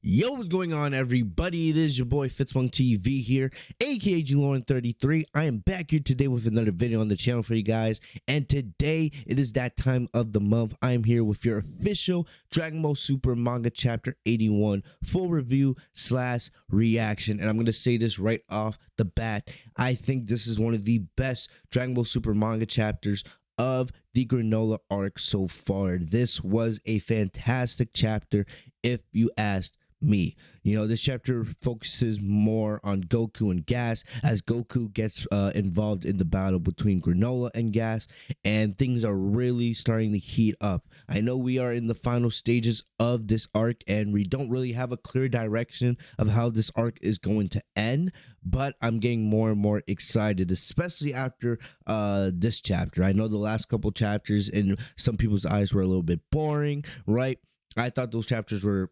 Yo, what's going on, everybody? It is your boy Fitzmong TV here, aka GLauren33. I am back here today with another video on the channel for you guys, and today it is that time of the month. I am here with your official Dragon Ball Super manga chapter 81 full review slash reaction, and I'm gonna say this right off the bat. I think this is one of the best Dragon Ball Super manga chapters of the Granola arc so far. This was a fantastic chapter, if you asked me. You know, this chapter focuses more on Goku and Gas as Goku gets involved in the battle between Granola and Gas, and things are really starting to heat up. I know we are in the final stages of this arc and we don't really have a clear direction of how this arc is going to end, but I'm getting more and more excited, especially after this chapter. I know the last couple chapters in some people's eyes were a little bit boring, right? I thought those chapters were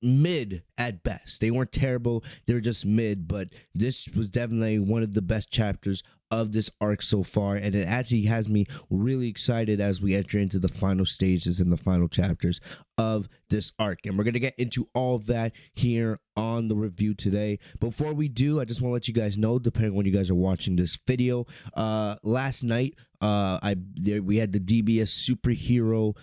mid at best. They weren't terrible, they were just mid, but this was definitely one of the best chapters of this arc so far, and it actually has me really excited as we enter into the final stages and the final chapters of this arc. And we're going to get into all of that here on the review today. Before we do, I just want to let you guys know, depending on when you guys are watching this video, last night we had the DBS superhero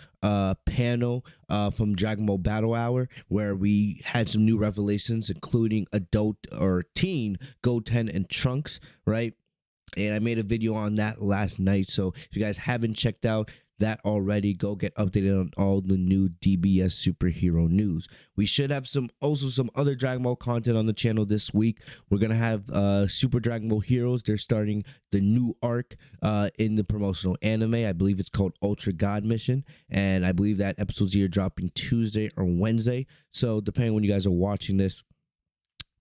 panel from Dragon Ball Battle Hour, where we had some new revelations, including adult or teen Goten and Trunks, right? And I made a video on that last night, so if you guys haven't checked out that already, go get updated on all the new DBS superhero news. We should have some other Dragon Ball content on the channel this week. We're gonna have Super Dragon Ball Heroes. They're starting the new arc in the promotional anime. I believe it's called Ultra God Mission, and I believe that episode's either dropping Tuesday or Wednesday. So depending on when you guys are watching this,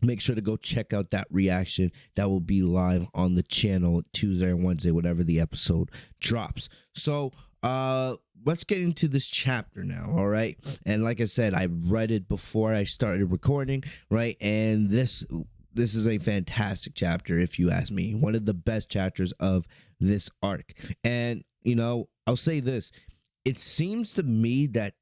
make sure to go check out that reaction. That will be live on the channel Tuesday or Wednesday, whatever the episode drops. So let's get into this chapter now. All right, and like I said, I read it before I started recording, right? And this is a fantastic chapter, if you ask me. One of the best chapters of this arc. And you know, I'll say this: it seems to me that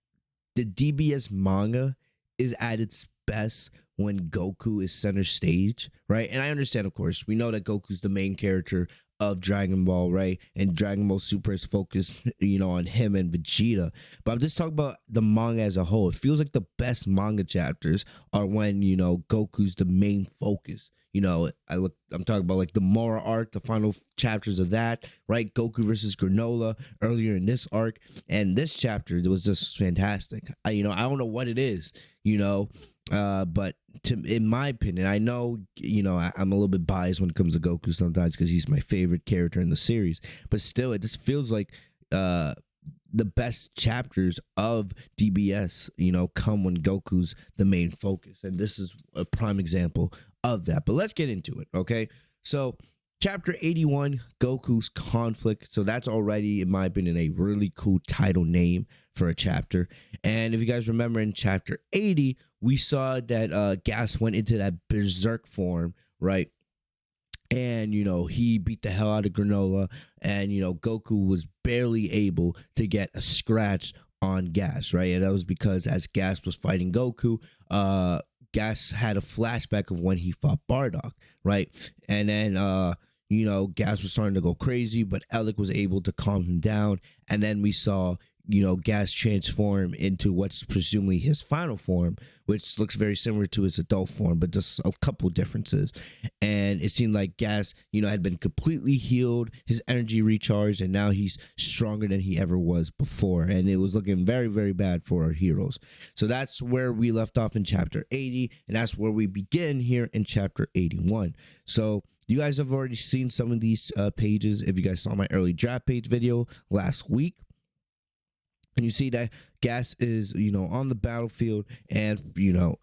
the DBS manga is at its best when Goku is center stage, right? And I understand, of course, we know that Goku's the main character of Dragon Ball, right? And Dragon Ball Super is focused, you know, on him and Vegeta. But I'm just talking about the manga as a whole. It feels like the best manga chapters are when, you know, Goku's the main focus. You know, I'm talking about like the Mora arc, the final chapters of that, right? Goku versus Granola earlier in this arc. And this chapter, it was just fantastic. I don't know what it is, you know, but in my opinion, I know, you know, I'm a little bit biased when it comes to Goku sometimes because he's my favorite character in the series, but still, it just feels like the best chapters of DBS, you know, come when Goku's the main focus, and this is a prime example of that. But let's get into it, okay? So chapter 81, Goku's conflict. So that's already, in my opinion, a really cool title name for a chapter. And if you guys remember, in chapter 80, we saw that Gas went into that berserk form, right? And, you know, he beat the hell out of Granola, and, you know, Goku was barely able to get a scratch on Gas, right? And that was because as Gas was fighting Goku, Gas had a flashback of when he fought Bardock, right? And then, you know, Gas was starting to go crazy, but Elec was able to calm him down. And then we saw, you know, Gas transform into what's presumably his final form, which looks very similar to his adult form, but just a couple differences. And it seemed like Gas, you know, had been completely healed, his energy recharged, and now he's stronger than he ever was before. And it was looking very, very bad for our heroes. So that's where we left off in chapter 80, and that's where we begin here in chapter 81. So you guys have already seen some of these pages if you guys saw my early draft page video last week. And you see that Gas is, you know, on the battlefield, and, you know,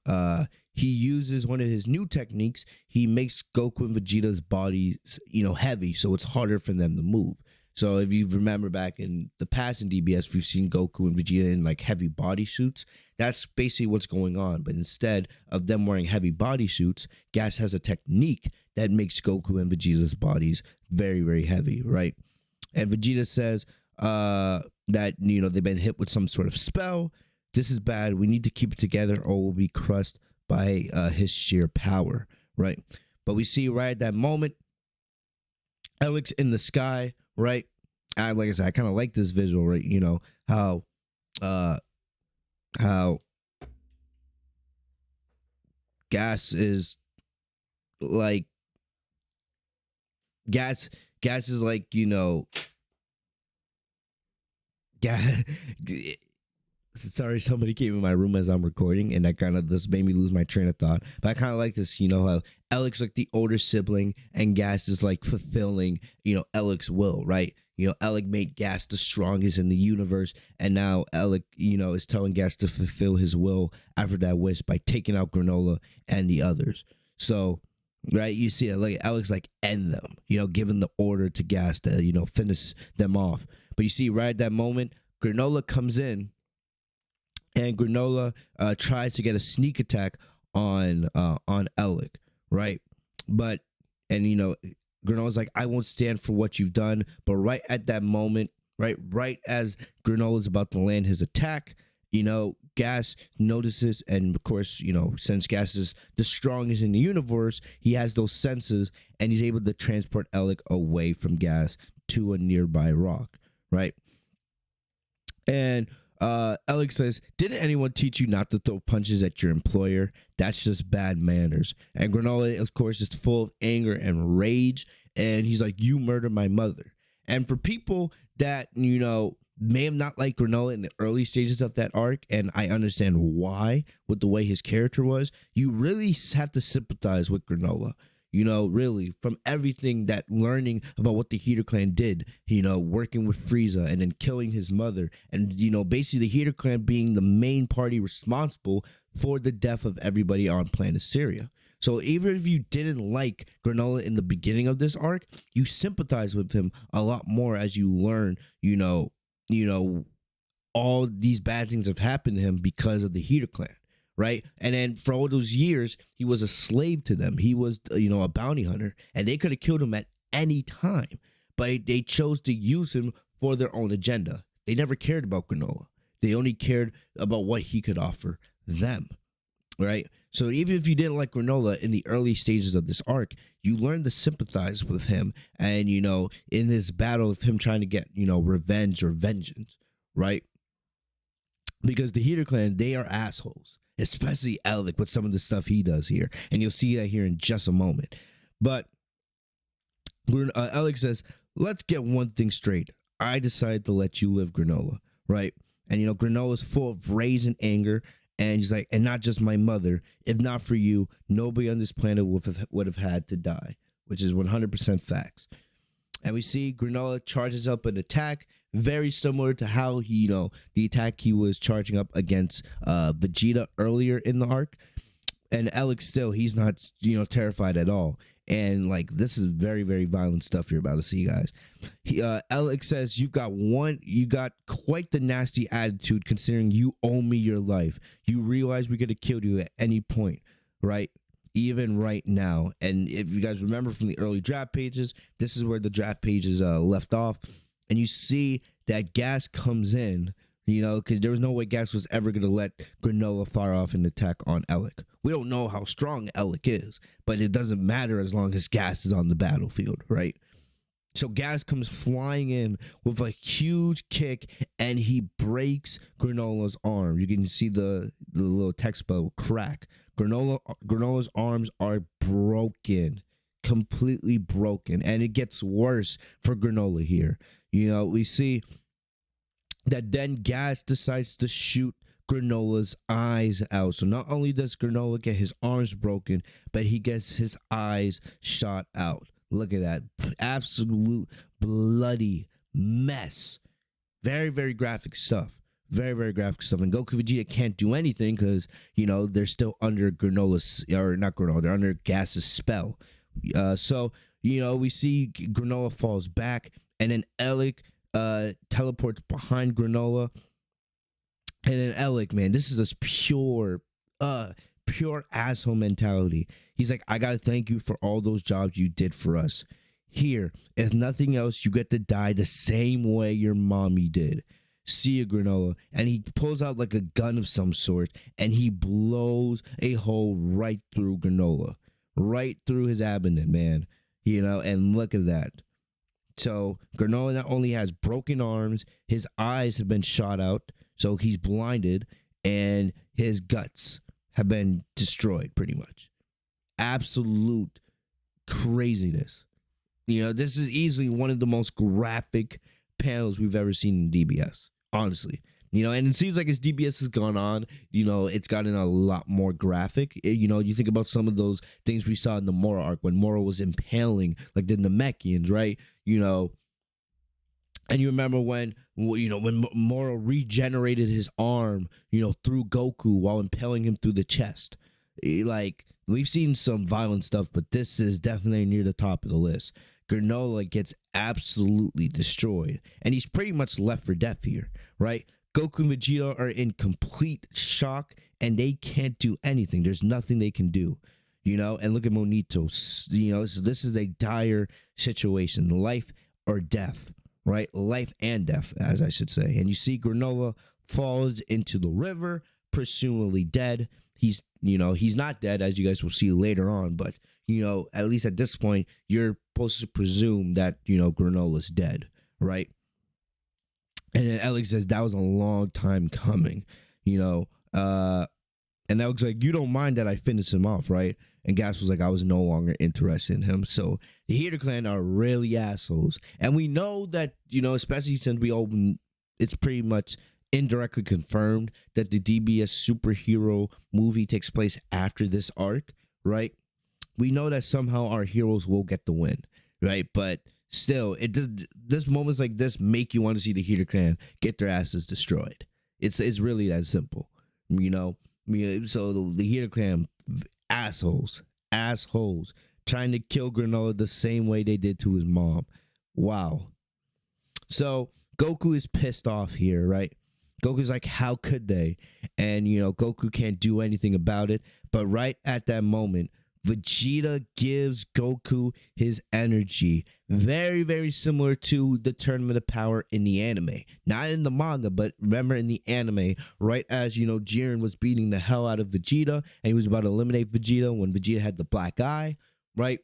he uses one of his new techniques. He makes Goku and Vegeta's bodies, you know, heavy, so it's harder for them to move. So if you remember back in the past in DBS, we've seen Goku and Vegeta in like heavy body suits. That's basically what's going on. But instead of them wearing heavy body suits, Gas has a technique that makes Goku and Vegeta's bodies very, very heavy, right? And Vegeta says that, you know, they've been hit with some sort of spell. This is bad. We need to keep it together or we'll be crushed by his sheer power, right? But we see right at that moment, Alex in the sky, right? Like I said, I kind of like this visual, right? You know, uh, how gas is like, gas, gas is like, you know, gas. Sorry, somebody came in my room as I'm recording, and that kind of just made me lose my train of thought. But I kind of like this, you know, how Alex like the older sibling, and Gas is like fulfilling, you know, Alec's will, right? You know, Alec made Gas the strongest in the universe, and now Alec, you know, is telling Gas to fulfill his will after that wish by taking out Granola and the others. So, right, you see it, like Alex like end them, you know, giving the order to Gas to, you know, finish them off. But you see, right at that moment, Granola comes in, and Granola tries to get a sneak attack on Alec, right? But and you know, Granola's like, I won't stand for what you've done. But right at that moment, right as Granola's about to land his attack, you know, Gas notices, and of course, you know, since Gas is the strongest in the universe, he has those senses, and he's able to transport Alec away from Gas to a nearby rock, right? And Alex says, didn't anyone teach you not to throw punches at your employer? That's just bad manners. And Granola, of course, is full of anger and rage. And he's like, you murdered my mother. And for people that, you know, may have not liked Granola in the early stages of that arc, and I understand why with the way his character was, you really have to sympathize with Granola. You know, really, from everything that learning about what the Heater Clan did, you know, working with Frieza and then killing his mother, and, you know, basically the Heater Clan being the main party responsible for the death of everybody on planet Syria. So even if you didn't like Granola in the beginning of this arc, you sympathize with him a lot more as you learn, you know, all these bad things have happened to him because of the Heater Clan. Right. And then for all those years, he was a slave to them. He was, you know, a bounty hunter, and they could have killed him at any time. But they chose to use him for their own agenda. They never cared about Granola. They only cared about what he could offer them. Right. So even if you didn't like Granola in the early stages of this arc, you learned to sympathize with him. And, you know, in this battle of him trying to get, you know, revenge or vengeance. Right. Because the Heater Clan, they are assholes. Especially Alec with some of the stuff he does here. And you'll see that here in just a moment. But Alec says, let's get one thing straight. I decided to let you live, Granola, right? And, you know, Granola's full of rage and anger. And he's like, and not just my mother. If not for you, nobody on this planet would have had to die, which is 100% facts. And we see Granola charges up an attack very similar to how he, you know, the attack he was charging up against Vegeta earlier in the arc. And Alex still, he's not, you know, terrified at all. And like, this is very, very violent stuff you're about to see, guys. Alex says, you got quite the nasty attitude considering you owe me your life. You realize we could have killed you at any point, right? Even right now. And if you guys remember from the early draft pages, this is where the draft pages left off. And you see that Gas comes in, you know, because there was no way Gas was ever going to let Granola fire off an attack on Alec. We don't know how strong Alec is, but it doesn't matter as long as Gas is on the battlefield, right? So Gas comes flying in with a huge kick, and he breaks Granola's arm. You can see the little text bubble crack. Granola's arms are broken, completely broken, and it gets worse for Granola here. You know, we see that then Gas decides to shoot Granola's eyes out. So not only does Granola get his arms broken, but he gets his eyes shot out. Look at that. Absolute bloody mess. Very, very graphic stuff. Very, very graphic stuff. And Goku Vegeta can't do anything because, you know, they're still under Granola's, or not Granola, they're under Gas's spell. So, you know, we see Granola falls back, and then Alec teleports behind Granola. And then Alec, man, this is this pure asshole mentality. He's like, I gotta thank you for all those jobs you did for us. Here, if nothing else, you get to die the same way your mommy did. see a Granola, and he pulls out like a gun of some sort, and he blows a hole right through Granola, right through his abdomen, man. And look at that. So Granola not only has broken arms, his eyes have been shot out, so he's blinded, and his guts have been destroyed pretty much. Absolute craziness. This is easily one of the most graphic panels we've ever seen in DBS, honestly. And it seems like as DBS has gone on, it's gotten a lot more graphic. You think about some of those things we saw in the Moro arc when Moro was impaling like the Namekians, right? And you remember when Moro regenerated his arm, through Goku while impaling him through the chest. Like, we've seen some violent stuff, but this is definitely near the top of the list. Granola gets absolutely destroyed, and he's pretty much left for death here, right? Goku and Vegeta are in complete shock, and they can't do anything. There's nothing they can do, and look at Monito. So this is a dire situation, life or death, right? Life and death, as I should say. And you see Granola falls into the river, presumably dead. He's not dead, as you guys will see later on, but at least at this point, you're supposed to presume that Granola's dead, right? And then Alex says that was a long time coming, and Alex like, you don't mind that I finish him off, right? And Gas was like, I was no longer interested in him. So the Heater Clan are really assholes, and we know that especially since it's pretty much indirectly confirmed that the DBS superhero movie takes place after this arc, right? We know that somehow our heroes will get the win, right? But still, this moments like this make you want to see the Heater Clan get their asses destroyed. It's really that simple, So the Heater Clan, assholes, trying to kill Granola the same way they did to his mom. Wow. So Goku is pissed off here, right? Goku's like, how could they? And, Goku can't do anything about it. But right at that moment, Vegeta gives Goku his energy. Very, very similar to the Tournament of Power in the anime. Not in the manga, but remember in the anime, right as, Jiren was beating the hell out of Vegeta, and he was about to eliminate Vegeta when Vegeta had the black eye, right?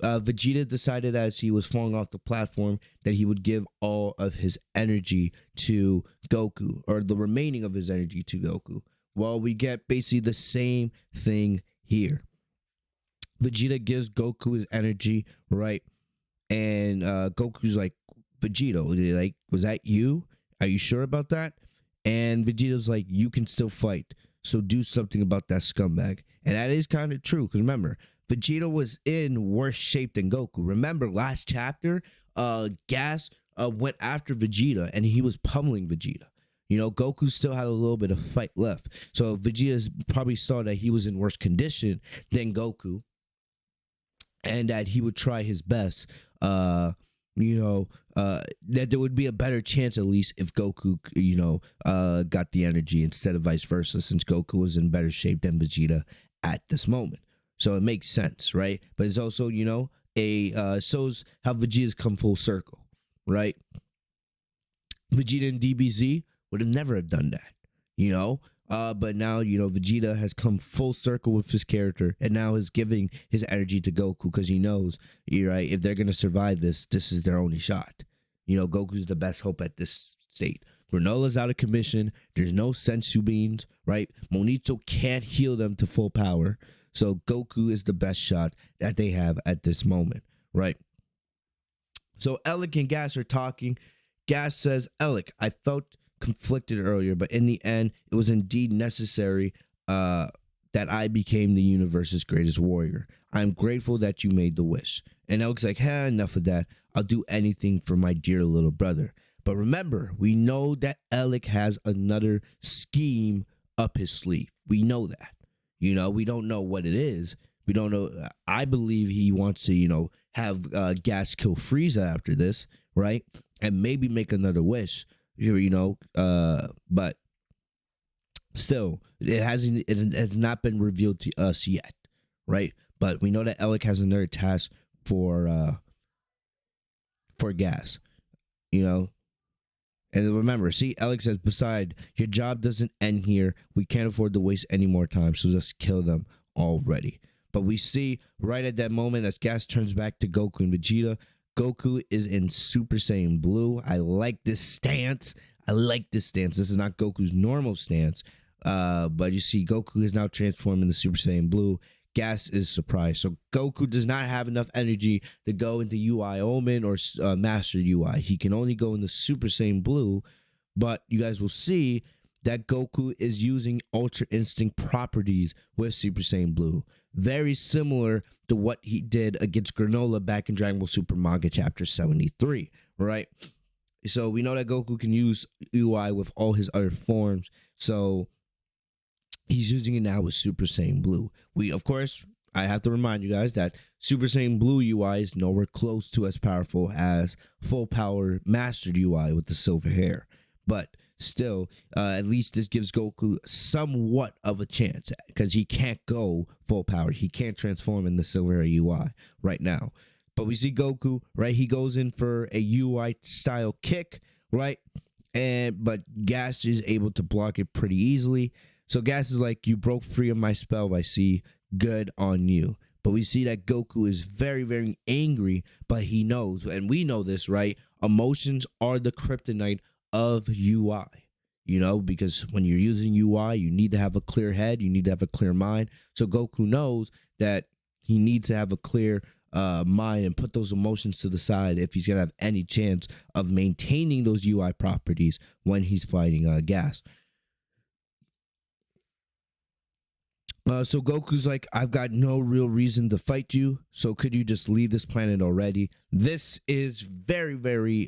Vegeta decided as he was falling off the platform that he would give all of his energy to Goku, or the remaining of his energy to Goku. Well, we get basically the same thing here. Vegeta gives Goku his energy, right? And Goku's like, Vegeta, like, was that you? Are you sure about that? And Vegeta's like, you can still fight, so do something about that scumbag. And that is kind of true, because remember, Vegeta was in worse shape than Goku. Remember last chapter, Gas went after Vegeta, and he was pummeling Vegeta. Goku still had a little bit of fight left. So Vegeta probably saw that he was in worse condition than Goku, and that he would try his best, that there would be a better chance at least if Goku, got the energy instead of vice versa, since Goku was in better shape than Vegeta at this moment. So it makes sense, right? But it's also, shows how Vegeta's come full circle, right? Vegeta and DBZ would have never have done that, but now, Vegeta has come full circle with his character, and now is giving his energy to Goku because he knows, right, if they're going to survive this is their only shot. Goku's the best hope at this state. Granola's out of commission. There's no sensu beans, right? Monito can't heal them to full power. So Goku is the best shot that they have at this moment, right? So Alec and Gas are talking. Gas says, Alec, I felt conflicted earlier, but in the end, it was indeed necessary that I became the universe's greatest warrior. I'm grateful that you made the wish. And Alec's like, enough of that. I'll do anything for my dear little brother. But remember, we know that Alec has another scheme up his sleeve. We know that. We don't know what it is. We don't know. I believe he wants to, have Gas kill Frieza after this, right? And maybe make another wish, but still, it has not been revealed to us yet, right? But we know that Alec has another task for Gas, And remember, see, Alex says, beside, your job doesn't end here. We can't afford to waste any more time, so just kill them already. But we see right at that moment as Gas turns back to Goku and Vegeta, Goku is in Super Saiyan Blue. I like this stance. I like this stance. This is not Goku's normal stance. But you see, Goku is now transformed into Super Saiyan Blue. Gas is surprised. So Goku does not have enough energy to go into UI Omen or Master UI. He can only go into Super Saiyan Blue. But you guys will see that Goku is using Ultra Instinct properties with Super Saiyan Blue. Very similar to what he did against Granola back in Dragon Ball Super Manga Chapter 73, right? So we know that Goku can use UI with all his other forms. So he's using it now with Super Saiyan Blue. Of course, I have to remind you guys that Super Saiyan Blue UI is nowhere close to as powerful as full power Mastered UI with the silver hair. But still, at least this gives Goku somewhat of a chance because he can't go full power. He can't transform in the silver hair UI right now. But we see Goku, right? He goes in for a UI style kick, right? But Gas is able to block it pretty easily. So Gas is like, you broke free of my spell, I see. Good on you. But we see that Goku is very, very angry, but he knows, and we know this, right? Emotions are the kryptonite of UI, you know, because when you're using UI, you need to have a clear head, you need to have a clear mind. So Goku knows that he needs to have a clear mind and put those emotions to the side if he's gonna have any chance of maintaining those UI properties when he's fighting Gas. So Goku's like, I've got no real reason to fight you, so could you just leave this planet already? This is very, very,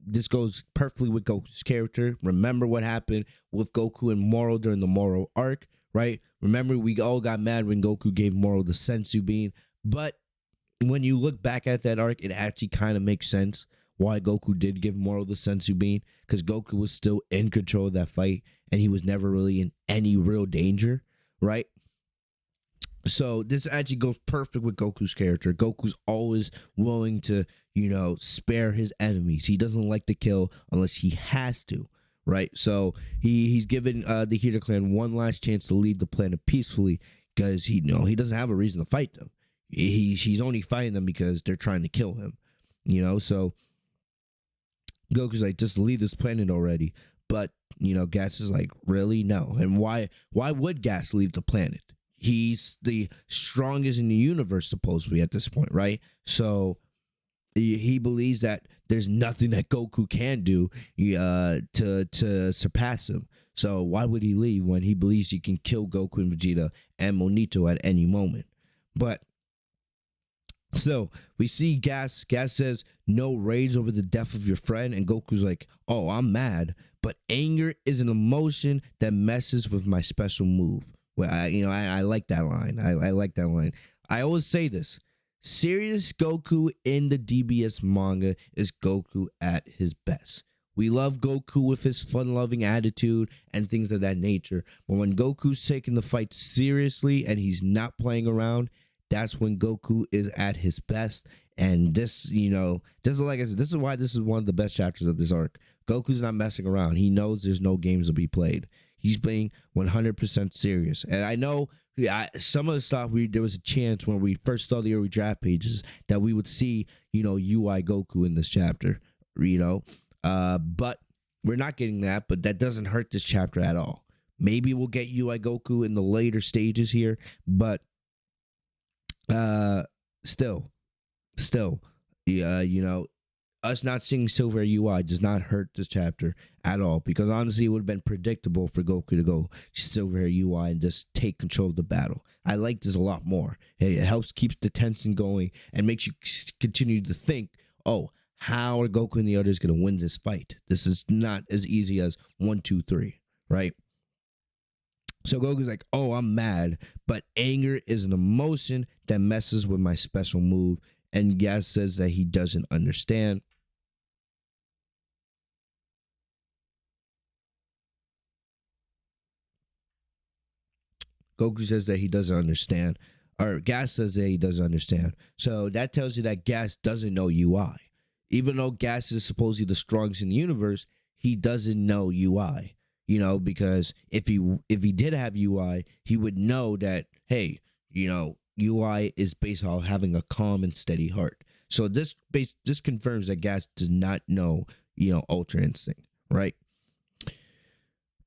this goes perfectly with Goku's character. Remember what happened with Goku and Moro during the Moro arc, right? Remember, we all got mad when Goku gave Moro the Senzu Bean, but when you look back at that arc, it actually kind of makes sense why Goku did give Moro the Senzu Bean, because Goku was still in control of that fight, and he was never really in any real danger, right? So this actually goes perfect with Goku's character. Goku's always willing to, you know, spare his enemies. He doesn't like to kill unless he has to, right? So he's given the Hitter clan one last chance to leave the planet peacefully because he doesn't have a reason to fight them. He's only fighting them because they're trying to kill him, you know. So Goku's like, just leave this planet already. But you know, Gas is like, really? No. And why would Gas leave the planet? He's the strongest in the universe, supposedly, at this point, right? So he believes that there's nothing that Goku can do to surpass him. So why would he leave when he believes he can kill Goku and Vegeta and Monito at any moment? But still, we see Gas. Gas says, no rage over the death of your friend. And Goku's like, oh, I'm mad. But anger is an emotion that messes with my special move. Well, I like that line. I like that line. I always say this. Serious Goku in the DBS manga is Goku at his best. We love Goku with his fun-loving attitude and things of that nature. But when Goku's taking the fight seriously and he's not playing around, that's when Goku is at his best. And this, this is, like I said, this is why this is one of the best chapters of this arc. Goku's not messing around. He knows there's no games to be played. He's being 100% serious. And I know some of the stuff, there was a chance when we first saw the early draft pages that we would see, UI Goku in this chapter, but we're not getting that, but that doesn't hurt this chapter at all. Maybe we'll get UI Goku in the later stages here, but still, us not seeing Silver UI does not hurt this chapter at all, because honestly, it would have been predictable for Goku to go Silver UI and just take control of the battle. I like this a lot more. It helps keeps the tension going and makes you continue to think, oh, how are Goku and the others going to win this fight? This is not as easy as 1, 2, 3, right? So Goku's like, oh, I'm mad, but anger is an emotion that messes with my special move. And Gas says that he doesn't understand. Goku says that he doesn't understand. Or Gas says that he doesn't understand. So that tells you that Gas doesn't know UI. Even though Gas is supposedly the strongest in the universe, he doesn't know UI. Because if he did have UI, he would know that, hey, UI is based on having a calm and steady heart. So this confirms that Gas does not know, Ultra Instinct, right?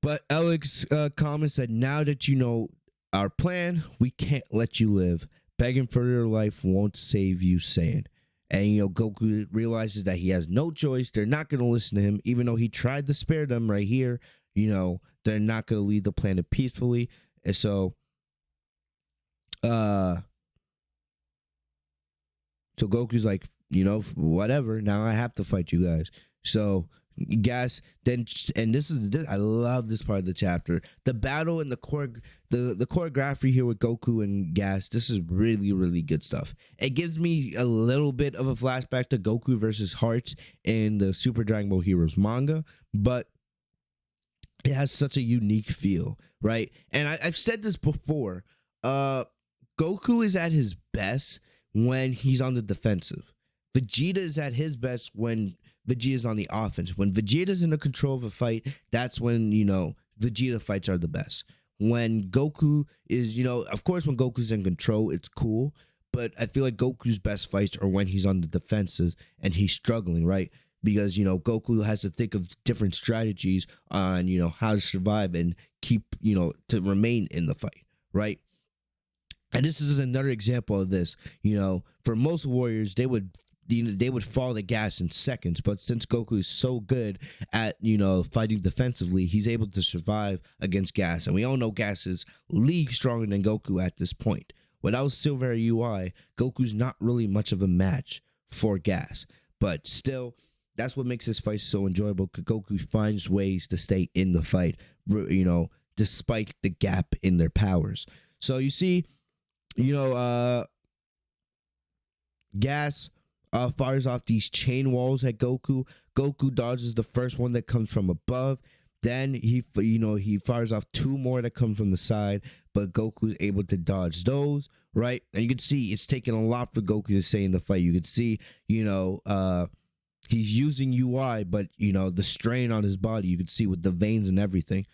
But Alex comment said, now that you know our plan, we can't let you live. Begging for your life won't save you, Saiyan. And, Goku realizes that he has no choice. They're not going to listen to him, even though he tried to spare them right here. They're not going to leave the planet peacefully. And so, Goku's like, whatever. Now I have to fight you guys. So Gas then, and this I love this part of the chapter. The battle and the choreography here with Goku and Gas. This is really, really good stuff. It gives me a little bit of a flashback to Goku versus Hearts in the Super Dragon Ball Heroes manga, but it has such a unique feel, right? And I've said this before. Goku is at his best when he's on the defensive. Vegeta is at his best when Vegeta's on the offense. When Vegeta's in the control of a fight, that's when, Vegeta fights are the best. When Goku is, of course, when Goku's in control, it's cool. But I feel like Goku's best fights are when he's on the defensive and he's struggling, right? Because, Goku has to think of different strategies on, how to survive and keep, to remain in the fight, right? And this is another example of this. For most warriors, they would fall to Gas in seconds, but since Goku is so good at fighting defensively, he's able to survive against Gas, and we all know Gas is league stronger than Goku at this point. Without Silver UI, Goku's not really much of a match for Gas, but still, that's what makes this fight so enjoyable. Goku finds ways to stay in the fight, despite the gap in their powers. So you see, Gas fires off these chain walls at Goku. Goku dodges the first one that comes from above. Then he fires off two more that come from the side, but Goku's able to dodge those, right? And you can see it's taking a lot for Goku to stay in the fight. You can see, he's using UI, but the strain on his body, you can see with the veins and everything.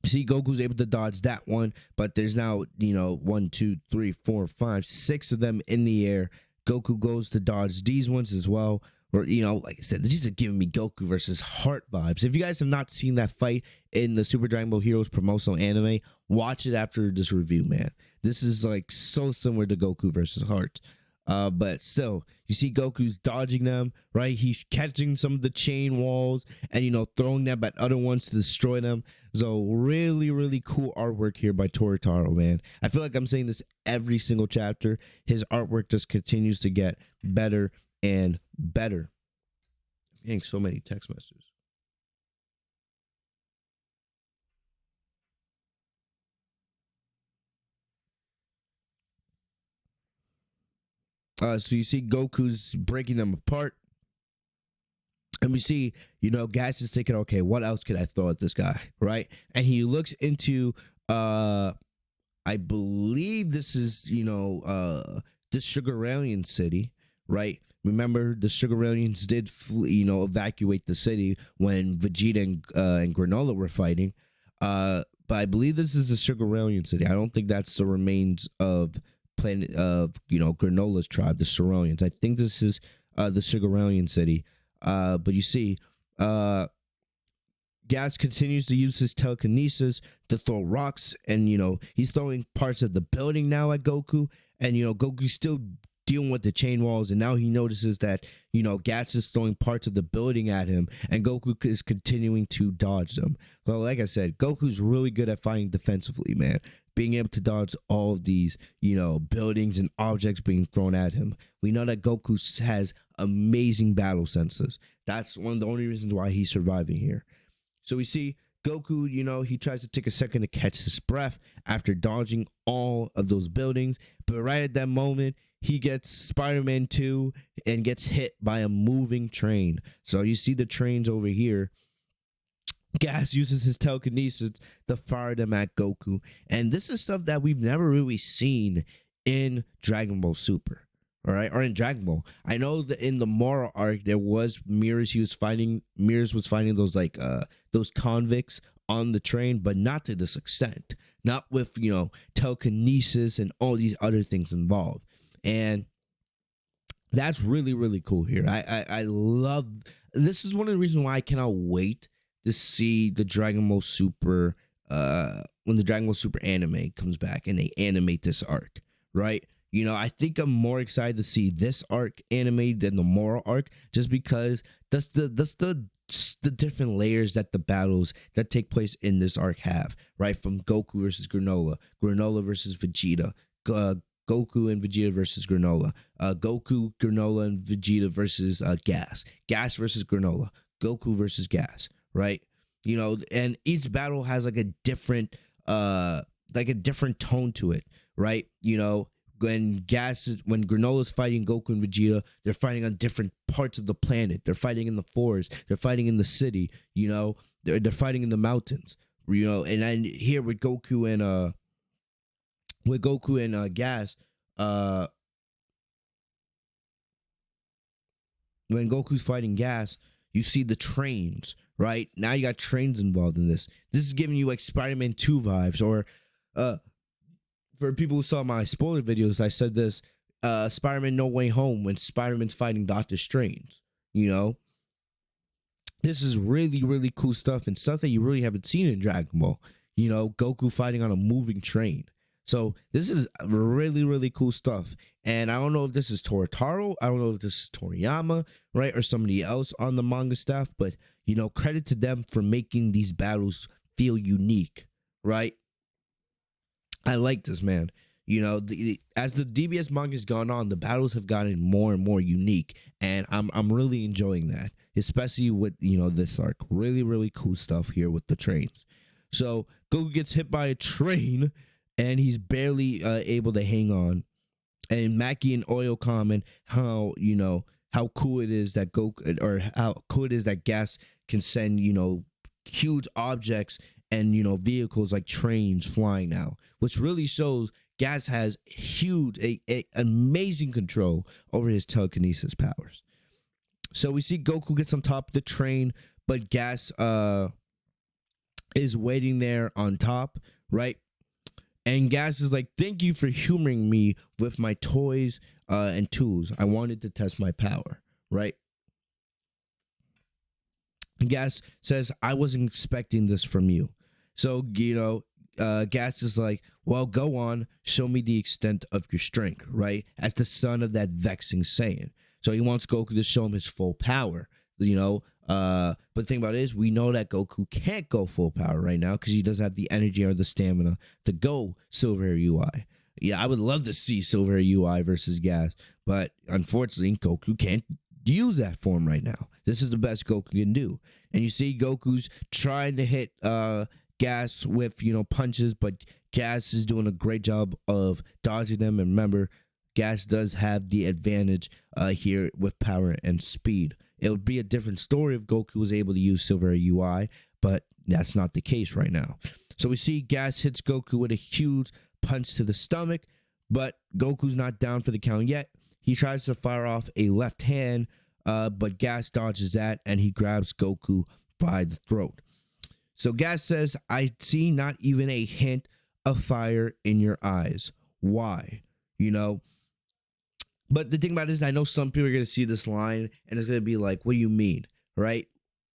See, Goku's able to dodge that one, but there's now, 1, 2, 3, 4, 5, 6 of them in the air. Goku goes to dodge these ones as well. Or, like I said, these are giving me Goku versus Heart vibes. If you guys have not seen that fight in the Super Dragon Ball Heroes promotional anime, watch it after this review, man. This is like so similar to Goku versus Heart. But still, you see Goku's dodging them, right? He's catching some of the chain walls and, throwing them at other ones to destroy them. So really, really cool artwork here by Toritaro, man. I feel like I'm saying this every single chapter. His artwork just continues to get better and better. I'm getting so many text messages. So you see Goku's breaking them apart. And we see, Gas is thinking, okay, what else could I throw at this guy, right? And he looks into, I believe this is, this Sugaralian city, right? Remember, the Sugaralians did, evacuate the city when Vegeta and Granola were fighting. But I believe this is the Sugaralian city. I don't think that's the remains of Granola's tribe, the Sauronians. I think this is the Sugaralian city. But you see, Gas continues to use his telekinesis to throw rocks, and he's throwing parts of the building now at Goku, and Goku's still dealing with the chain walls, and now he notices that Gas is throwing parts of the building at him, and Goku is continuing to dodge them. Well, like I said, Goku's really good at fighting defensively, man. Being able to dodge all of these, buildings and objects being thrown at him. We know that Goku has amazing battle senses. That's one of the only reasons why he's surviving here. So we see Goku, he tries to take a second to catch his breath after dodging all of those buildings. But right at that moment, he gets Spider-Man 2 and gets hit by a moving train. So you see the trains over here. Gas uses his telekinesis to fire them at Goku. And this is stuff that we've never really seen in Dragon Ball Super, All right, or in Dragon Ball. I know that in the Moro arc there was mirrors. He was finding mirrors was finding those convicts on the train, but not to this extent. Not with telekinesis and all these other things involved. And that's really really cool here. I love this. Is one of the reasons why I cannot wait to see the Dragon Ball Super when the Dragon Ball Super anime comes back and they animate this arc, right? I think I'm more excited to see this arc animated than the Moro arc, just because that's the different layers that the battles that take place in this arc have, right? From Goku versus Granola, Granola versus Vegeta, Goku and Vegeta versus Granola, Goku, Granola, and Vegeta versus Gas, Gas versus Granola, Goku versus Gas, right? And each battle has like a different tone to it, right? When Granola's fighting Goku and Vegeta, they're fighting on different parts of the planet. They're fighting in the forest. They're fighting in the city. They're fighting in the mountains. And then here with Goku and Gas, when Goku's fighting Gas, you see the trains, right? Now you got trains involved in this. This is giving you like Spider-Man 2 vibes, or for people who saw my spoiler videos, I said this, Spider-Man No Way Home, when Spider-Man's fighting Doctor Strange. This is really, really cool stuff, and stuff that you really haven't seen in Dragon Ball. Goku fighting on a moving train. So this is really, really cool stuff. And I don't know if this is Toritaro, I don't know if this is Toriyama, right, or somebody else on the manga staff, but credit to them for making these battles feel unique, right? I like this, man. As the DBS manga has gone on, the battles have gotten more and more unique, and I'm really enjoying that, especially with this arc. Really, really cool stuff here with the trains. So Goku gets hit by a train, and he's barely able to hang on. And Maki and Oil comment how cool it is that Goku, or how cool it is that Gas can send huge objects and vehicles like trains flying now, which really shows Gas has huge, amazing control over his telekinesis powers. So we see Goku gets on top of the train, but Gas is waiting there on top, right? And Gas is like, "Thank you for humoring me with my toys and tools. I wanted to test my power," right? And Gas says, "I wasn't expecting this from you." So, Gas is like, "Well, go on, show me the extent of your strength," right? As the son of that vexing Saiyan. So he wants Goku to show him his full power, but the thing about it is, we know that Goku can't go full power right now because he doesn't have the energy or the stamina to go Silver Hair UI. Yeah, I would love to see Silver Hair UI versus Gas, but unfortunately, Goku can't use that form right now. This is the best Goku can do. And you see Goku's trying to hit Gas with punches, but Gas is doing a great job of dodging them. And remember, Gas does have the advantage here with power and speed. It would be a different story if Goku was able to use Silver UI, but that's not the case right now. So we see Gas hits Goku with a huge punch to the stomach, but Goku's not down for the count yet. He tries to fire off a left hand, but Gas dodges that, and he grabs Goku by the throat. So Gas says, "I see not even a hint of fire in your eyes. Why?" But the thing about it is, I know some people are going to see this line and it's going to be like, "What do you mean?" Right?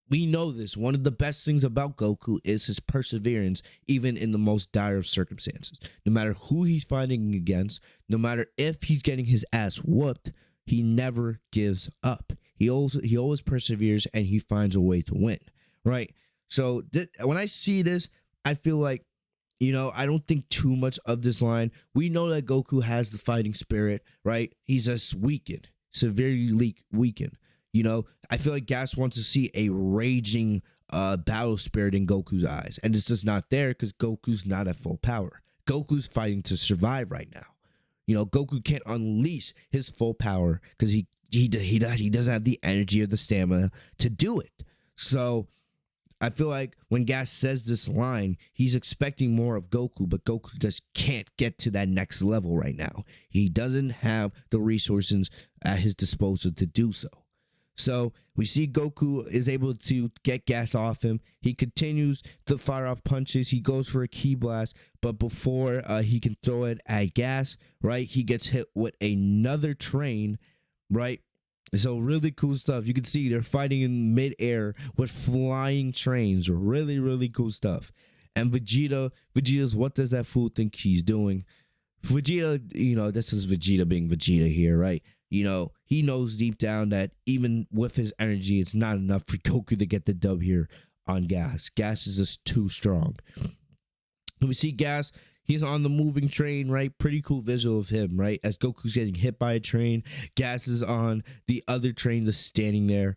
We know this. One of the best things about Goku is his perseverance, even in the most dire of circumstances. No matter who he's fighting against, no matter if he's getting his ass whooped, he never gives up. He always perseveres, and he finds a way to win, right? So when I see this, I feel like, I don't think too much of this line. We know that Goku has the fighting spirit, right? He's just weakened, severely weakened. I feel like Gas wants to see a raging battle spirit in Goku's eyes, and it's just not there because Goku's not at full power. Goku's fighting to survive right now. Goku can't unleash his full power because he doesn't have the energy or the stamina to do it. So I feel like when Gas says this line, he's expecting more of Goku, but Goku just can't get to that next level right now. He doesn't have the resources at his disposal to do so. So we see Goku is able to get Gas off him. He continues to fire off punches. He goes for a ki blast, but before he can throw it at Gas, right, he gets hit with another train, right? So really cool stuff. You can see they're fighting in midair with flying trains. Really, really cool stuff. And Vegeta's what does that fool think he's doing? Vegeta, this is Vegeta being Vegeta here, right? He knows deep down that even with his energy, it's not enough for Goku to get the dub here on Gas. Gas is just too strong. And we see Gas, he's on the moving train, right? Pretty cool visual of him, right? As Goku's getting hit by a train, Gas is on the other train just standing there.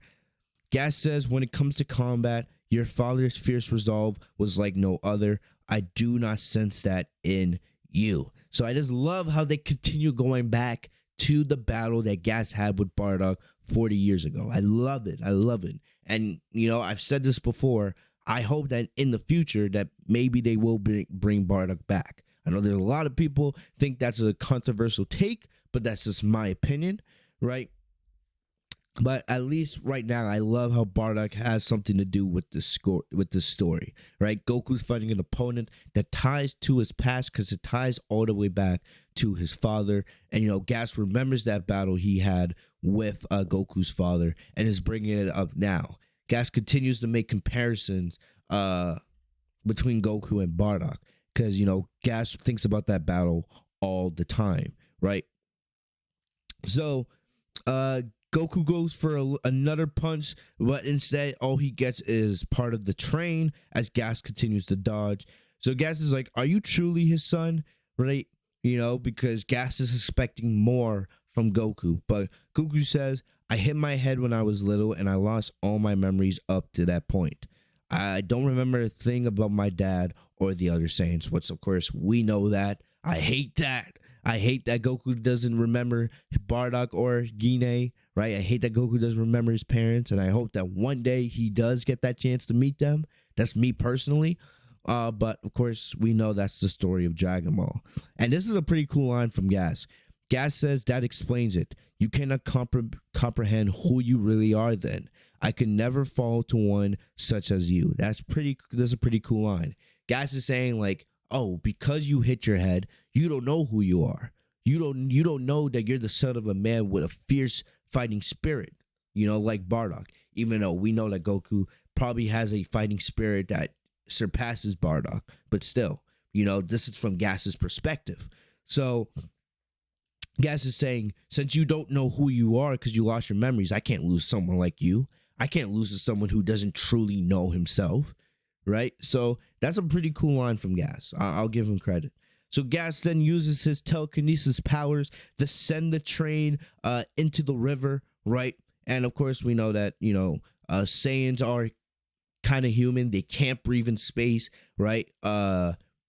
Gas says, when it comes to combat, your father's fierce resolve was like no other. I do not sense that in you. So I just love how they continue going back to the battle that Gas had with Bardock 40 years ago. I love it. I love it. And, I've said this before. I hope that in the future that maybe they will bring Bardock back. I know there's a lot of people think that's a controversial take, but that's just my opinion, right? But at least right now, I love how Bardock has something to do with this story, right? Goku's fighting an opponent that ties to his past because it ties all the way back to his father. And, Gas remembers that battle he had with Goku's father and is bringing it up now. Gas continues to make comparisons between Goku and Bardock because, Gas thinks about that battle all the time, right? So, Goku goes for another punch, but instead all he gets is part of the train as Gas continues to dodge. So Gas is like, are you truly his son? Right? Because Gas is expecting more from Goku. But Goku says, I hit my head when I was little and I lost all my memories up to that point. I don't remember a thing about my dad or the other Saiyans, which of course we know that. I hate that. I hate that Goku doesn't remember Bardock or Gine, right? I hate that Goku doesn't remember his parents, and I hope that one day he does get that chance to meet them. That's me personally. But of course, we know that's the story of Dragon Ball. And this is a pretty cool line from Gas. Gas says, that explains it. You cannot comprehend who you really are then. I could never fall to one such as you. That's a pretty cool line. Gas is saying like, oh, because you hit your head, you don't know who you are. You don't know that you're the son of a man with a fierce fighting spirit, like Bardock. Even though we know that Goku probably has a fighting spirit that surpasses Bardock, but still, this is from Gas's perspective. So Gas is saying, since you don't know who you are because you lost your memories, I can't lose someone like you. I can't lose to someone who doesn't truly know himself. Right? So that's a pretty cool line from Gas. I'll give him credit. So Gas then uses his telekinesis powers to send the train into the river, right? And of course, we know that, Saiyans are kind of human. They can't breathe in space, right?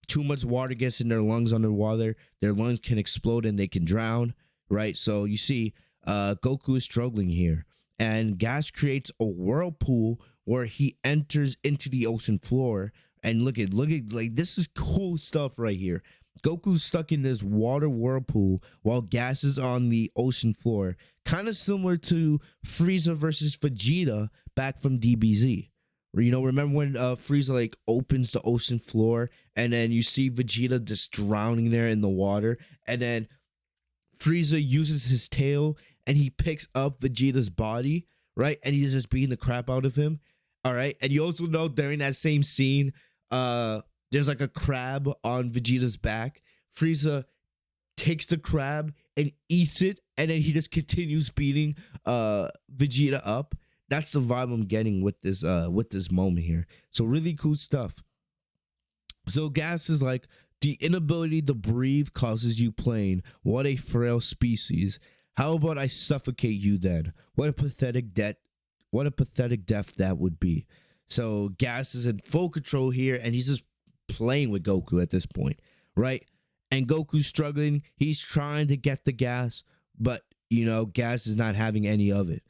Too much water gets in their lungs underwater. Their lungs can explode and they can drown, right? So you see, Goku is struggling here. And Gas creates a whirlpool where he enters into the ocean floor. And look at like, this is cool stuff right here. Goku's stuck in this water whirlpool while Gas is on the ocean floor, kind of similar to Frieza versus Vegeta back from DBZ. Remember when Frieza like opens the ocean floor and then you see Vegeta just drowning there in the water, and then Frieza uses his tail and he picks up Vegeta's body, right? And he's just beating the crap out of him. All right. And you also know during that same scene, there's like a crab on Vegeta's back. Frieza takes the crab and eats it, and then he just continues beating Vegeta up. That's the vibe I'm getting with this moment here. So really cool stuff. So Gas is like, the inability to breathe causes you pain. What a frail species. How about I suffocate you then? What a pathetic death that would be. So Gas is in full control here, and he's just playing with Goku at this point, right? And Goku's struggling. He's trying to get the gas, but Gas is not having any of it.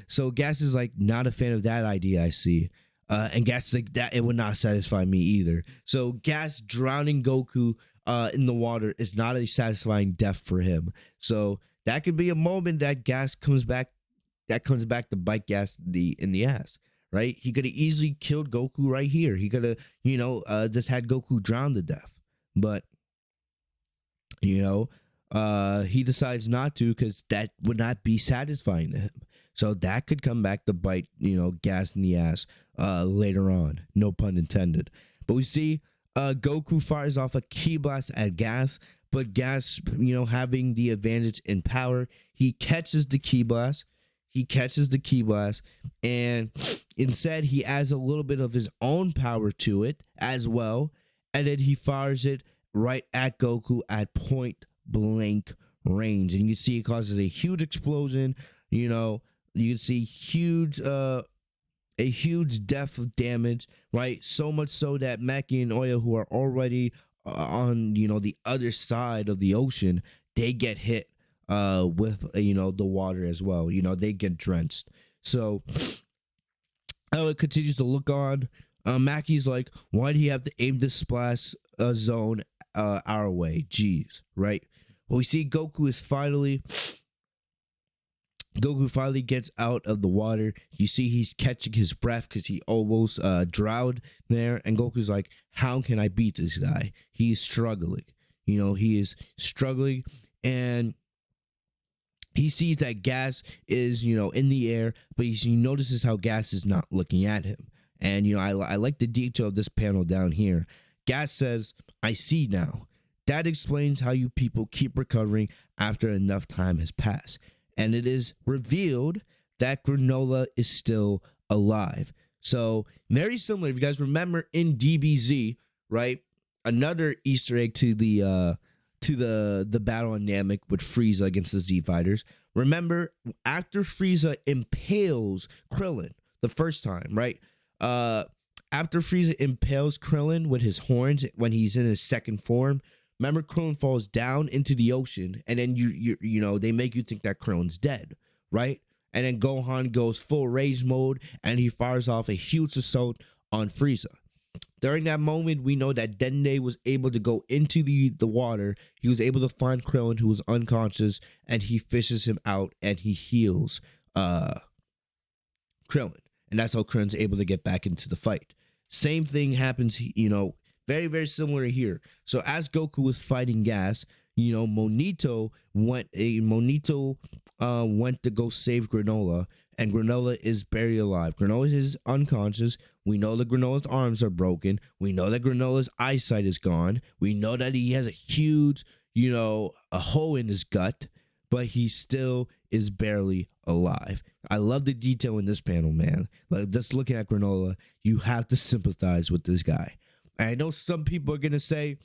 So Gas is like not a fan of that idea, I see. And Gas is like, that it would not satisfy me either. So Gas drowning Goku in the water is not a satisfying death for him. So that could be a moment that Gas comes back, to bite Gas in the ass. Right? He could have easily killed Goku right here. He could have, just had Goku drown to death. But he decides not to, because that would not be satisfying to him. So that could come back to bite, Gas in the ass later on. No pun intended. But we see Goku fires off a ki blast at Gas, but Gas, having the advantage in power, he catches the ki blast. And instead he adds a little bit of his own power to it as well, and then he fires it right at Goku at point blank range, and you see it causes a huge explosion. You can see a huge depth of damage, right? So much so that Maki and Oya, who are already on the other side of the ocean, they get hit with the water as well. They get drenched. So it continues to look on. Maki's like, why do you have to aim this splash zone our way? Jeez, right? Well, we see Goku finally gets out of the water. You see he's catching his breath because he almost drowned there. And Goku's like, how can I beat this guy? He's struggling. He is struggling. And he sees that Gas is, in the air, but he notices how Gas is not looking at him. And, I like the detail of this panel down here. Gas says, I see now. That explains how you people keep recovering after enough time has passed. And it is revealed that Granola is still alive. So very similar. If you guys remember in DBZ, right? Another Easter egg to the battle on Namek with Frieza against the Z Fighters. Remember, after Frieza impales Krillin the first time, right? After Frieza impales Krillin with his horns when he's in his second form, remember Krillin falls down into the ocean, and then they make you think that Krillin's dead, right? And then Gohan goes full rage mode and he fires off a huge assault on Frieza. During that moment, we know that Dende was able to go into the water. He was able to find Krillin, who was unconscious, and he fishes him out and he heals Krillin. And that's how Krillin's able to get back into the fight. Same thing happens, very, very similar here. So as Goku was fighting Gas, Monito went to go save Granola, and Granola is buried alive. Granola is unconscious. We know that Granola's arms are broken. We know that Granola's eyesight is gone. We know that he has a huge, a hole in his gut, but he still is barely alive. I love the detail in this panel, man. Like, just looking at Granola, you have to sympathize with this guy. And I know some people are going to say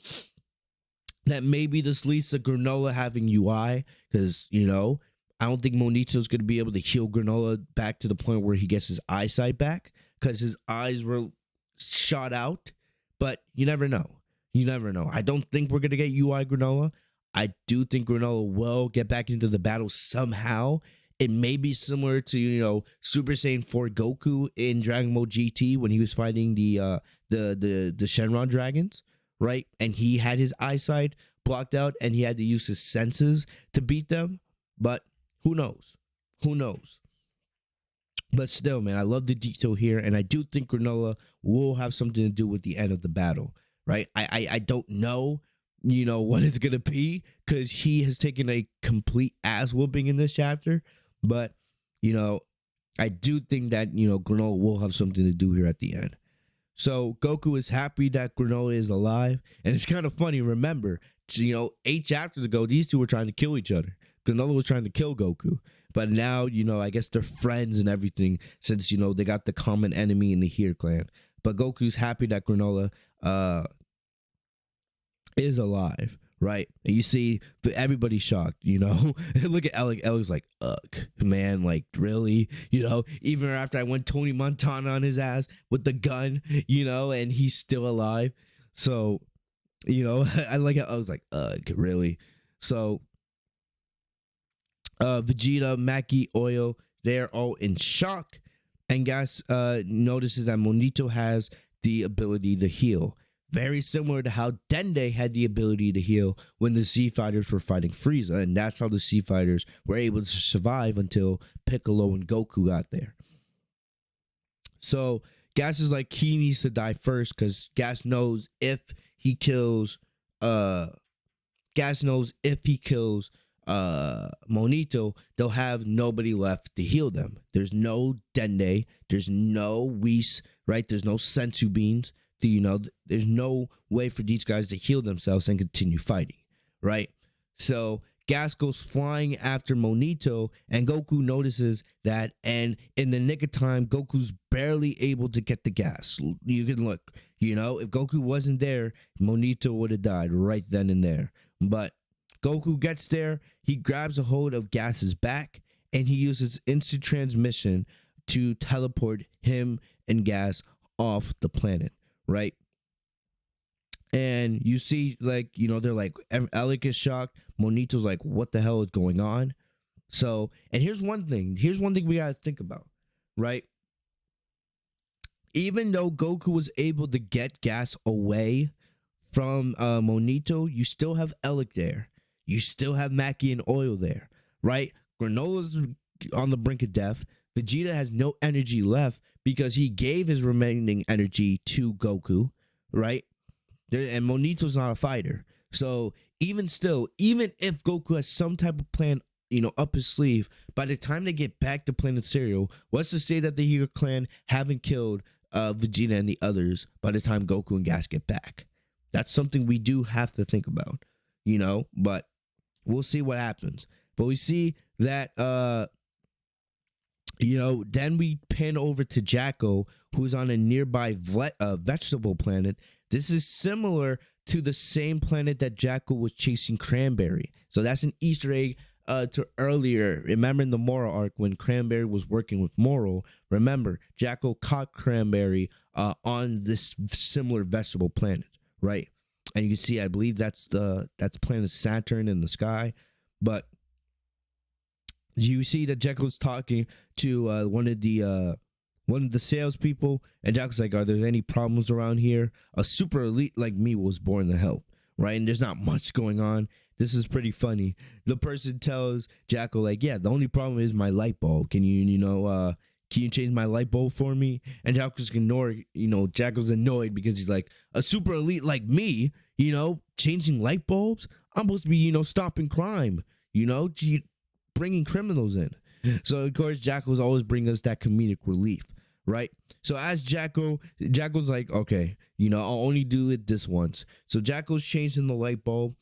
that maybe this leads to Granola having UI, because, I don't think Monito's going to be able to heal Granola back to the point where he gets his eyesight back, because his eyes were shot out. But you never know. I don't think we're going to get UI Granola. I do think Granola will get back into the battle somehow. It may be similar to, Super Saiyan 4 Goku in Dragon Ball GT when he was fighting the Shenron dragons, right? And he had his eyesight blocked out and he had to use his senses to beat them. But who knows? But still, man, I love the detail here, and I do think Granola will have something to do with the end of the battle, right? I don't know, what it's gonna be, because he has taken a complete ass whooping in this chapter. But I do think that Granola will have something to do here at the end. So Goku is happy that Granola is alive, and it's kind of funny. Remember, 8 chapters ago, these two were trying to kill each other. Granola was trying to kill Goku, but now, I guess they're friends and everything, since, they got the common enemy in the Here clan. But Goku's happy that Granola is alive, right? And you see everybody's shocked, Look at Alec. Alec's like, ugh, man, like, really? Even after I went Tony Montana on his ass with the gun, and he's still alive. So, I like it. I was like, ugh, really? So Vegeta, Maki, Oil, they're all in shock. And Gas notices that Monito has the ability to heal. Very similar to how Dende had the ability to heal when the Z Fighters were fighting Frieza. And that's how the Z Fighters were able to survive until Piccolo and Goku got there. So Gas is like, he needs to die first because Gas knows if he kills Monito, they'll have nobody left to heal them. There's no Dende, there's no Whis, right? There's no Sensu beans. There's no way for these guys to heal themselves and continue fighting, right? So Gas goes flying after Monito, and Goku notices that, and in the nick of time, Goku's barely able to get the Gas. You can look, if Goku wasn't there, Monito would have died right then and there. But Goku gets there, he grabs a hold of Gas's back, and he uses instant transmission to teleport him and Gas off the planet, right? And you see, like, they're like, Alec is shocked. Monito's like, what the hell is going on? So, and here's one thing we gotta think about, right? Even though Goku was able to get Gas away from Monito, you still have Alec there. You still have Mackie and Oil there, right? Granola's on the brink of death. Vegeta has no energy left because he gave his remaining energy to Goku, right? And Monito's not a fighter. So even if Goku has some type of plan, up his sleeve, by the time they get back to Planet Cereal, what's to say that the Hero Clan haven't killed Vegeta and the others by the time Goku and Gas get back? That's something we do have to think about, but we'll see what happens. But we see that, then we pan over to Jacko, who's on a nearby vegetable planet. This is similar to the same planet that Jacko was chasing Cranberry. So that's an Easter egg to earlier. Remember in the Moro arc when Cranberry was working with Moro, remember Jacko caught Cranberry on this similar vegetable planet, right? And you can see, I believe that's planet Saturn in the sky. But you see that Jacko's talking to one of the salespeople, and Jacko's like, "Are there any problems around here? A super elite like me was born to help, right? And there's not much going on." This is pretty funny. The person tells Jacko, like, "Yeah, the only problem is my light bulb. Can you change my light bulb for me?" And Jacko's annoyed because he's like, "A super elite like me, changing light bulbs? I'm supposed to be, stopping crime, bringing criminals in." So of course Jacko's always bringing us that comedic relief, right? So as Jacko's like, "Okay, I'll only do it this once." So Jacko's changing the light bulb,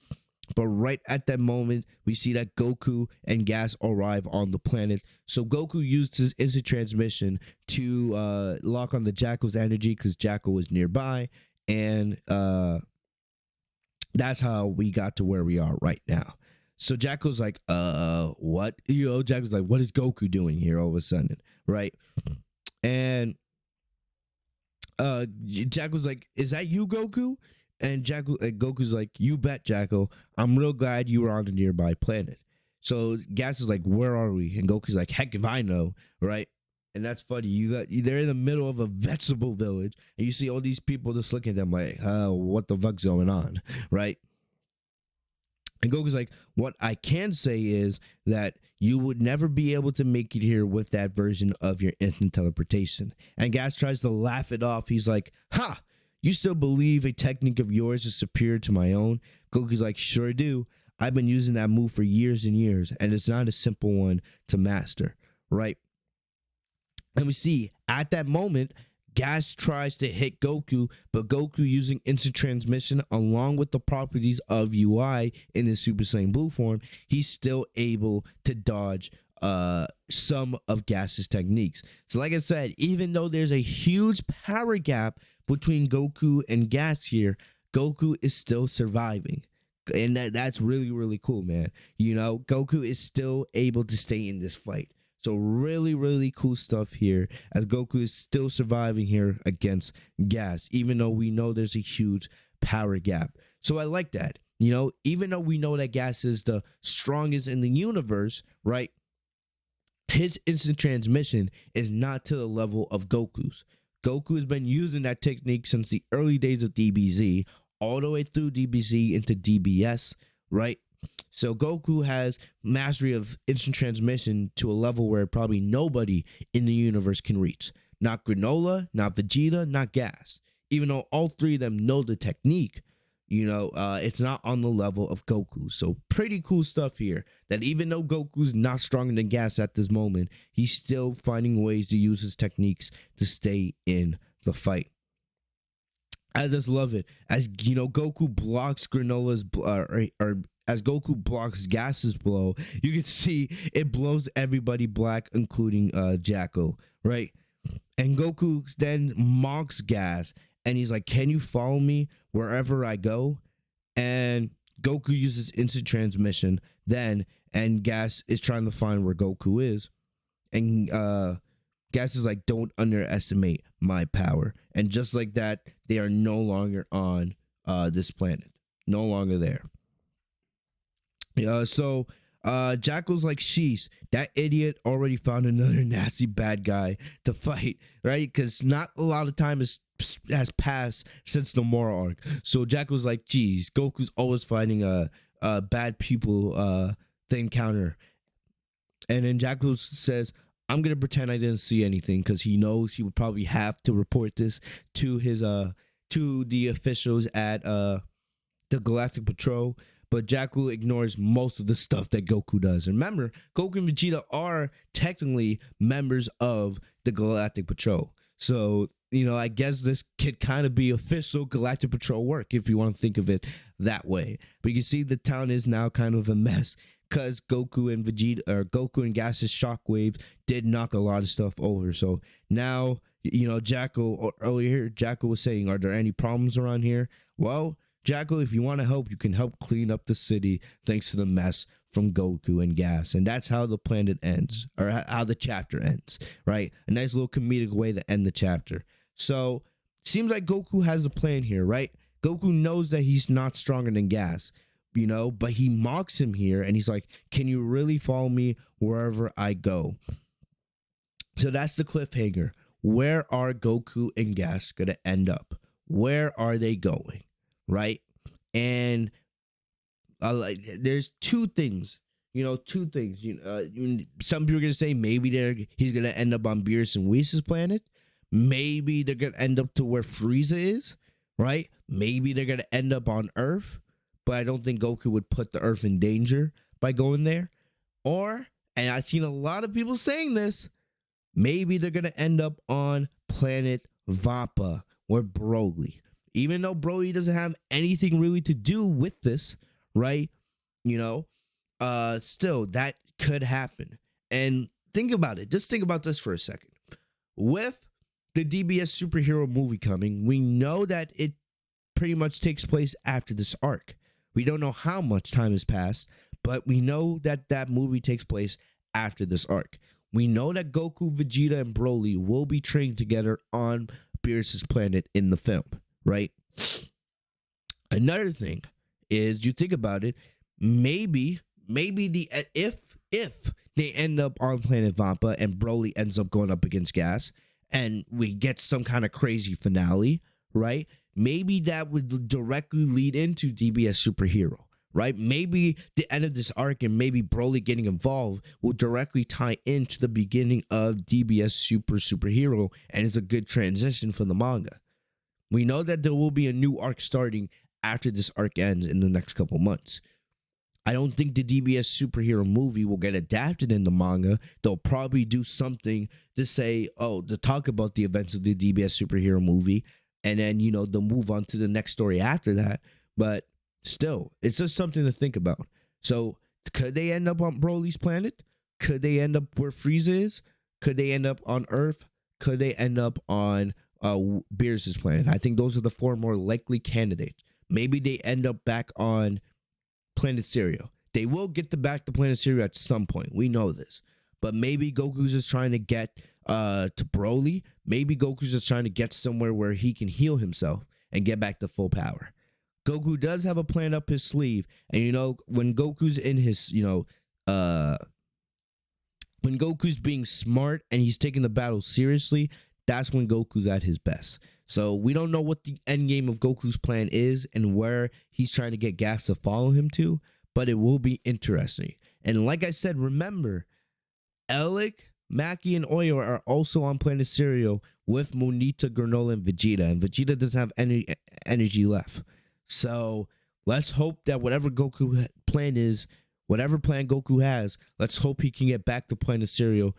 but right at that moment we see that Goku and Gas arrive on the planet. So Goku used his instant transmission to lock on the Jacko's energy because Jacko was nearby, and that's how we got to where we are right now. So Jacko's like, what? Jacko's like, what is Goku doing here all of a sudden, right? And Jacko's like, "Is that you, Goku?" And Goku's like, "You bet, Jacko. I'm real glad you were on a nearby planet." So Gas is like, "Where are we?" And Goku's like, "Heck if I know," right? And that's funny. They're in the middle of a vegetable village, and you see all these people just looking at them like, what the fuck's going on, right? And Goku's like, "What I can say is that you would never be able to make it here with that version of your instant teleportation." And Gas tries to laugh it off. He's like, "Ha! You still believe a technique of yours is superior to my own?" Goku's like, "Sure do. I've been using that move for years and years, and it's not a simple one to master," right? And we see at that moment, Gas tries to hit Goku, but Goku, using instant transmission along with the properties of UI in his Super Saiyan Blue form, he's still able to dodge some of Gas's techniques. So like I said, even though there's a huge power gap between Goku and Gas here, Goku is still surviving. And that's really, really cool, man. Goku is still able to stay in this fight. So really, really cool stuff here as Goku is still surviving here against Gas, even though we know there's a huge power gap. So I like that. Even though we know that Gas is the strongest in the universe, right? his instant transmission is not to the level of Goku's. Goku has been using that technique since the early days of DBZ, all the way through DBZ into DBS, right? So Goku has mastery of instant transmission to a level where probably nobody in the universe can reach. Not Granola, not Vegeta, not Gas. Even though all three of them know the technique, it's not on the level of Goku. So pretty cool stuff here, that even though Goku's not stronger than Gas at this moment, he's still finding ways to use his techniques to stay in the fight. I just love it. As Goku blocks Granola's or as Goku blocks Gas's blow, you can see it blows everybody black, including Jacko, right? And Goku then mocks Gas, and he's like, "Can you follow me wherever I go?" And Goku uses instant transmission then, and Gas is trying to find where Goku is, and Gas is like, "Don't underestimate my power." And just like that, they are no longer on this planet, no longer there. So Jacko's like, "Sheesh, that idiot already found another nasty bad guy to fight," right? Because not a lot of time has passed since the Mora arc. So Jacko's like, "Geez, Goku's always finding bad people to encounter." And then Jacko says, "I'm gonna pretend I didn't see anything," because he knows he would probably have to report this to his to the officials at the Galactic Patrol. But Jacko ignores most of the stuff that Goku does. Remember, Goku and Vegeta are technically members of the Galactic Patrol. So, I guess this could kind of be official Galactic Patrol work if you want to think of it that way. But you can see the town is now kind of a mess because Goku and Gas's shockwaves did knock a lot of stuff over. So now, Jacko, earlier, Jacko was saying, "Are there any problems around here?" Well, Jacko, if you want to help, you can help clean up the city thanks to the mess from Goku and Gas. And that's how the planet ends, or how the chapter ends, right? A nice little comedic way to end the chapter. So, seems like Goku has a plan here, right? Goku knows that he's not stronger than Gas, but he mocks him here, and he's like, "Can you really follow me wherever I go?" So that's the cliffhanger. Where are Goku and Gas going to end up? Where are they going? Right? And there's two things. Some people are gonna say maybe he's gonna end up on Beerus and Whis' planet. Maybe they're gonna end up to where Frieza is, right? Maybe they're gonna end up on Earth, but I don't think Goku would put the Earth in danger by going there. Or, and I've seen a lot of people saying this, maybe they're gonna end up on planet Vappa or Broly. Even though Broly doesn't have anything really to do with this, right? Still, that could happen. And think about it. Just think about this for a second. With the DBS superhero movie coming, we know that it pretty much takes place after this arc. We don't know how much time has passed, but we know that that movie takes place after this arc. We know that Goku, Vegeta, and Broly will be trained together on Beerus' planet in the film. Right. Another thing is, you think about it, maybe if they end up on planet Vappa and Broly ends up going up against Gas and we get some kind of crazy finale, right? Maybe that would directly lead into DBS superhero, right? Maybe the end of this arc and maybe Broly getting involved will directly tie into the beginning of DBS superhero, and it's a good transition for the manga. We know that there will be a new arc starting after this arc ends in the next couple months. I don't think the DBS superhero movie will get adapted in the manga. They'll probably do something to say, to talk about the events of the DBS superhero movie, and then, they'll move on to the next story after that. But still, it's just something to think about. So, could they end up on Broly's planet? Could they end up where Frieza is? Could they end up on Earth? Could they end up on Beerus' planet? I think those are the four more likely candidates. Maybe they end up back on Planet Cereal. They will get back to Planet Cereal at some point. We know this. But maybe Goku's just trying to get to Broly. Maybe Goku's just trying to get somewhere where he can heal himself and get back to full power. Goku does have a plan up his sleeve. And when Goku's in his, when Goku's being smart and he's taking the battle seriously, that's when Goku's at his best. So we don't know what the end game of Goku's plan is and where he's trying to get Gas to follow him to, but it will be interesting. And like I said, remember, Elec, Maki, and Oyo are also on Planet Cereal with Monita, Granola, and Vegeta doesn't have any energy left. So let's hope that whatever Goku plan is, whatever plan Goku has, let's hope he can get back to Planet Cereal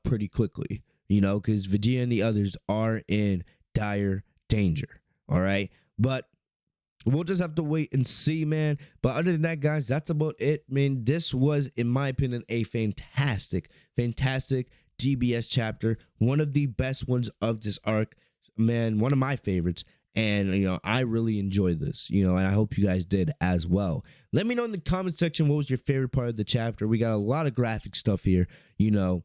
pretty quickly. You know, because Vegeta and the others are in dire danger. All right. But we'll just have to wait and see, man. But other than that, guys, that's about it, man. This was, in my opinion, a fantastic GBS chapter. One of the best ones of this arc, man. One of my favorites. And, you know, I really enjoyed this, you know, and I hope you guys did as well. Let me know in the comment section what was your favorite part of the chapter. We got a lot of graphic stuff here, you know,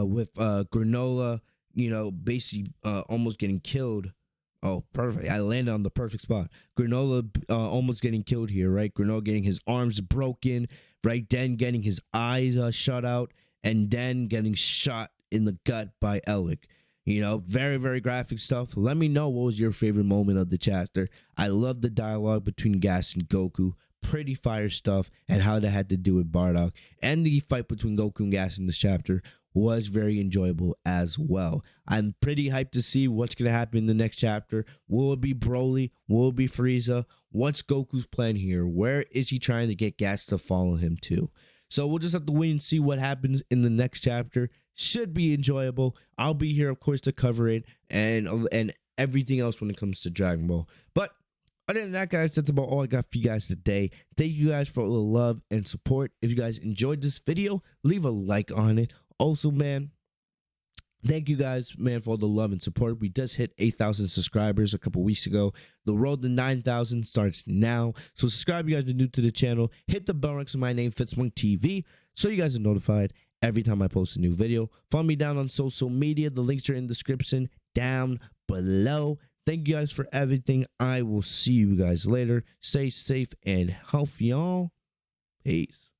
with Granola, you know, basically almost getting killed. Oh, perfect. I landed on the perfect spot. Granola almost getting killed here, right? Granola getting his arms broken, right? Then getting his eyes shut out, and then getting shot in the gut by Elec. You know, very graphic stuff. Let me know what was your favorite moment of the chapter. I love the dialogue between Gas and Goku. Pretty fire stuff, and how that had to do with Bardock. And the fight between Goku and Gas in this chapter was very enjoyable as well. I'm pretty hyped to see what's going to happen in the next chapter. Will it be Broly? Will it be Frieza? What's Goku's plan here? Where is he trying to get Gas to follow him to? So we'll just have to wait and see what happens in the next chapter. Should be enjoyable. I'll be here, of course, to cover it and everything else when it comes to Dragon Ball. But other than that, guys, that's about all I got for you guys today. Thank you guys for all the love and support. If you guys enjoyed this video, leave a like on it. Also, man, thank you guys, man, for all the love and support. We just hit 8,000 subscribers a couple weeks ago. The road to 9,000 starts now. So subscribe if you guys are new to the channel. Hit the bell next to my name, Fitzmonk TV, so you guys are notified every time I post a new video. Follow me down on social media. The links are in the description down below. Thank you guys for everything. I will see you guys later. Stay safe and healthy, y'all. Peace.